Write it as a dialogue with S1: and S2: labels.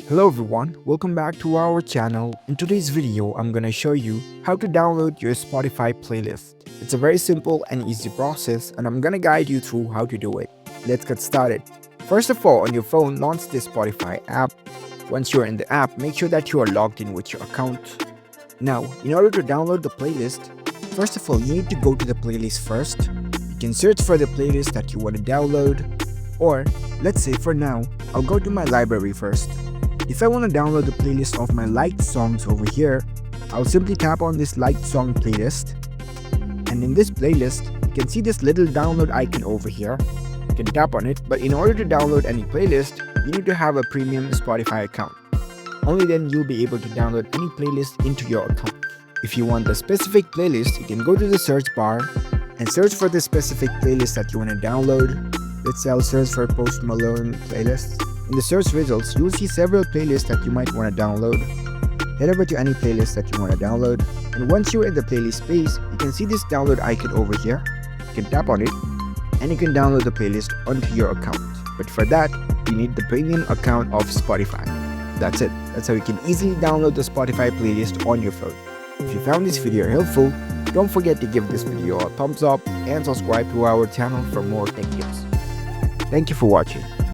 S1: Hello everyone, welcome back to our channel. In today's video, I'm gonna show you how to download your Spotify playlist. It's a very simple and easy process and I'm gonna guide you through how to do it. Let's get started. First of all, on your phone, launch the Spotify app. Once you're in the app, make sure that you are logged in with your account. Now, in order to download the playlist, first of all, you need to go to the playlist first. You can search for the playlist that you want to download, or let's say for now, I'll go to my library first. If I want to download the playlist of my liked songs over here, I'll simply tap on this liked song playlist. And in this playlist, you can see this little download icon over here. You can tap on it, but in order to download any playlist, you need to have a premium Spotify account. Only then you'll be able to download any playlist into your account. If you want a specific playlist, you can go to the search bar and search for the specific playlist that you want to download. Let's say I'll search for Post Malone playlist. In the search results, you'll see several playlists that you might want to download. Head over to any playlist that you want to download, and once you're in the playlist space, you can see this download icon over here. You can tap on it, and you can download the playlist onto your account. But for that, you need the premium account of Spotify. That's it. That's how you can easily download the Spotify playlist on your phone. If you found this video helpful, don't forget to give this video a thumbs up and subscribe to our channel for more tech tips. Thank you for watching.